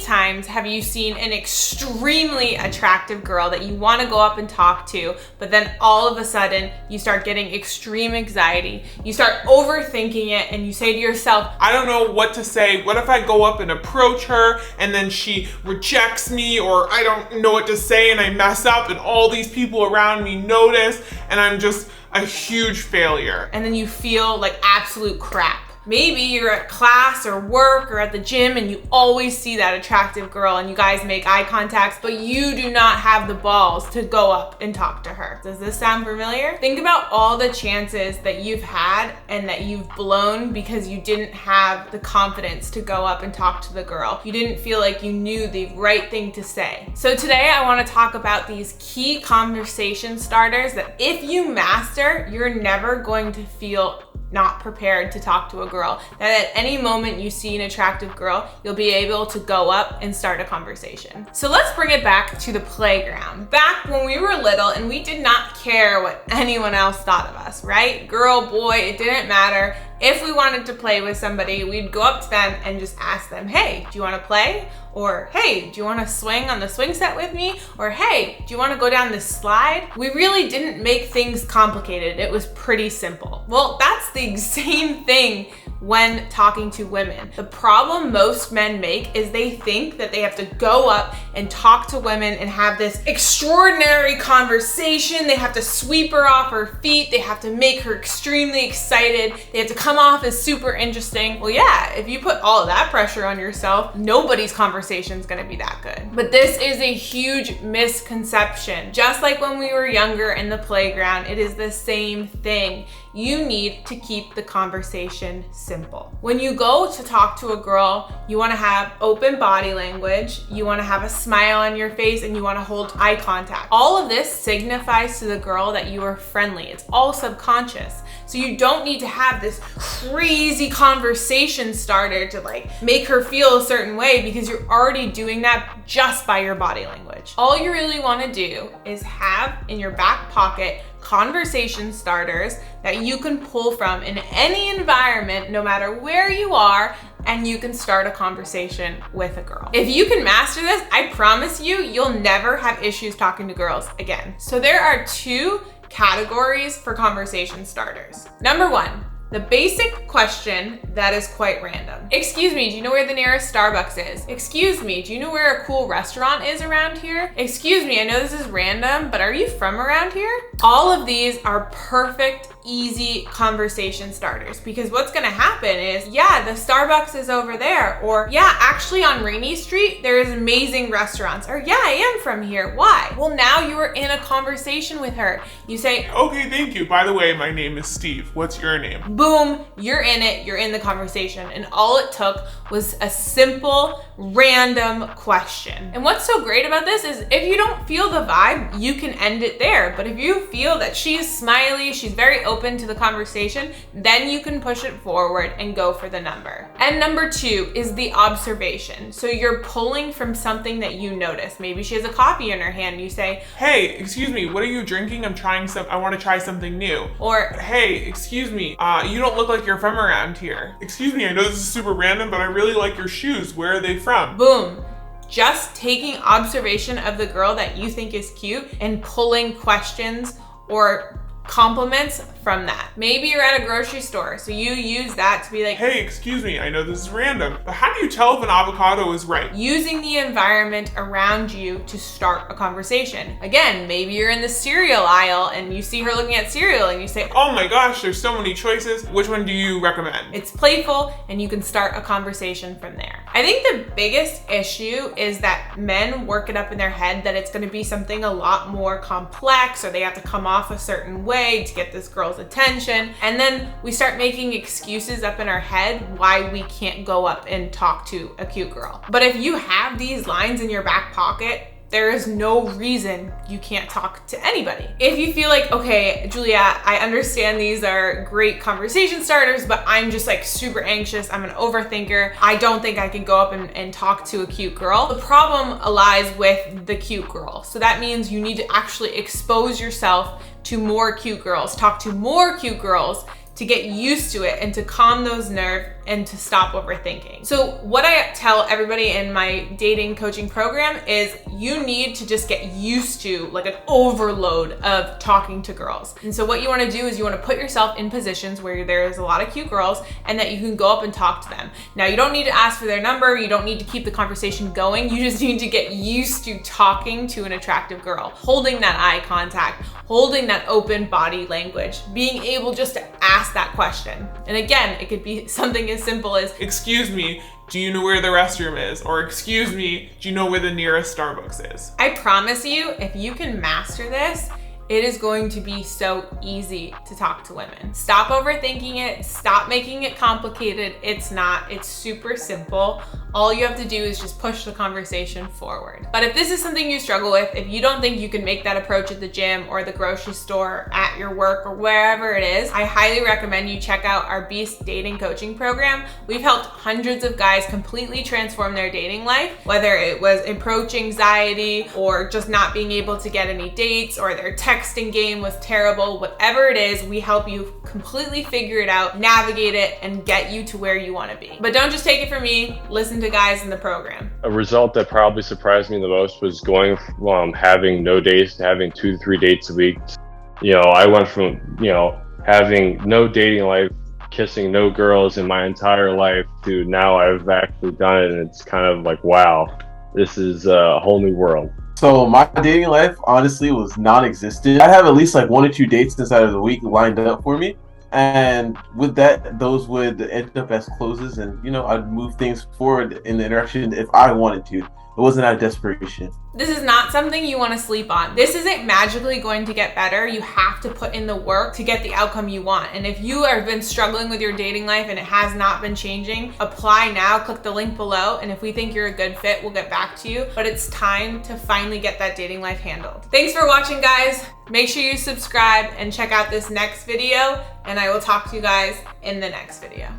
times have you seen an extremely attractive girl that you want to go up and talk to, but then all of a sudden you start getting extreme anxiety, you start overthinking it, and you say to yourself, I don't know what to say. What if I go up and approach her and then she rejects me, or I don't know what to say and I mess up and all these people around me notice and I'm just a huge failure. and then you feel like absolute crap. Maybe you're at class or work or at the gym and you always see that attractive girl and you guys make eye contact, but you do not have the balls to go up and talk to her. Does this sound familiar? Think about all the chances that you've had and that you've blown because you didn't have the confidence to go up and talk to the girl. You didn't feel like you knew the right thing to say. So today I want to talk about these key conversation starters that if you master, you're never going to feel not prepared to talk to a girl. That at any moment you see an attractive girl, you'll be able to go up and start a conversation. So let's bring it back to the playground. Back when we were little and we did not care what anyone else thought of us, right? Girl, boy, it didn't matter. If we wanted to play with somebody, we'd go up to them and just ask them, hey, do you want to play? Or, hey, do you want to swing on the swing set with me? Or, hey, do you want to go down this slide? We really didn't make things complicated. It was pretty simple. Well, that's the same thing when talking to women. The problem most men make is they think that they have to go up and talk to women and have this extraordinary conversation. They have to sweep her off her feet. They have to make her extremely excited. They have to come off as super interesting. Well, yeah, if you put all of that pressure on yourself, nobody's conversation is gonna be that good. But this is a huge misconception. Just like when we were younger in the playground, it is the same thing. You need to keep the conversation simple. When you go to talk to a girl, you wanna have open body language, you wanna have a smile on your face, and you wanna hold eye contact. All of this signifies to the girl that you are friendly. It's all subconscious. So you don't need to have this crazy conversation starter to like make her feel a certain way because you're already doing that just by your body language. All you really wanna do is have in your back pocket conversation starters that you can pull from in any environment, no matter where you are, and you can start a conversation with a girl. If you can master this, I promise you, you'll never have issues talking to girls again. So there are two categories for conversation starters. Number one, the basic question that is quite random. Excuse me, do you know where the nearest Starbucks is? Excuse me, do you know where a cool restaurant is around here? Excuse me, I know this is random, but are you from around here? All of these are perfect, easy conversation starters because what's gonna happen is, yeah, the Starbucks is over there, or yeah, actually on Rainy Street, there's amazing restaurants, or yeah, I am from here. Why? Well, now you are in a conversation with her. You say, Okay, thank you. By the way, my name is Steve. What's your name? boom, you're in it, you're in the conversation. And all it took was a simple, random question. And what's so great about this is if you don't feel the vibe, you can end it there. But if you feel that she's smiley, she's very open to the conversation, then you can push it forward and go for the number. And number two is the observation. So you're pulling from something that you notice. Maybe she has a coffee in her hand. You say, Hey, excuse me, what are you drinking? I want to try something new. or Hey, excuse me, you don't look like you're from around here. Excuse me, I know this is super random, but I really like your shoes. Where are they from? boom. Just taking observation of the girl that you think is cute and pulling questions or compliments from that. Maybe you're at a grocery store, so you use that to be like, Hey, excuse me, I know this is random, but how do you tell if an avocado is ripe? using the environment around you to start a conversation. Again, maybe you're in the cereal aisle and you see her looking at cereal and you say, Oh my gosh, there's so many choices. Which one do you recommend? it's playful and you can start a conversation from there. I think the biggest issue is that men work it up in their head that it's gonna be something a lot more complex or they have to come off a certain way to get this girl's attention. And then we start making excuses up in our head why we can't go up and talk to a cute girl. But if you have these lines in your back pocket, there is no reason you can't talk to anybody. If you feel like, okay, Julia, I understand these are great conversation starters, but I'm just like super anxious, I'm an overthinker, I don't think I can go up and talk to a cute girl. The problem lies with the cute girl. So that means you need to actually expose yourself to more cute girls, talk to more cute girls to get used to it and to calm those nerves and to stop overthinking. So what I tell everybody in my dating coaching program is you need to just get used to like an overload of talking to girls. And so what you want to do is you want to put yourself in positions where there's a lot of cute girls and that you can go up and talk to them. Now, you don't need to ask for their number. You don't need to keep the conversation going. You just need to get used to talking to an attractive girl, holding that eye contact, holding that open body language, being able just to ask that question. And again, it could be something as simple as, excuse me, do you know where the restroom is? Or excuse me, do you know where the nearest Starbucks is? I promise you, if you can master this, it is going to be so easy to talk to women. Stop overthinking it. Stop making it complicated. It's not. It's super simple. All you have to do is just push the conversation forward. But if this is something you struggle with, if you don't think you can make that approach at the gym or the grocery store, at your work, or wherever it is, I highly recommend you check out our Beast Dating Coaching Program. We've helped hundreds of guys completely transform their dating life, whether it was approach anxiety or just not being able to get any dates or their texting game was terrible. Whatever it is, we help you completely figure it out, navigate it, and get you to where you want to be. But don't just take it from me. Listen to guys in the program. A result that probably surprised me the most was going from having no dates to having 2 to 3 dates a week. I went from, having no dating life, kissing no girls in my entire life, to now I've actually done it, and it's kind of like, wow, this is a whole new world. So my dating life honestly was non-existent. I have at least like 1 or 2 dates inside of the week lined up for me. And with that, those would end up as closes, and I'd move things forward in the interaction if I wanted to. It wasn't out of desperation. This is not something you want to sleep on. This isn't magically going to get better. You have to put in the work to get the outcome you want. And if you have been struggling with your dating life and it has not been changing, apply now, click the link below. And if we think you're a good fit, we'll get back to you. But it's time to finally get that dating life handled. Thanks for watching, guys. Make sure you subscribe and check out this next video. And I will talk to you guys in the next video.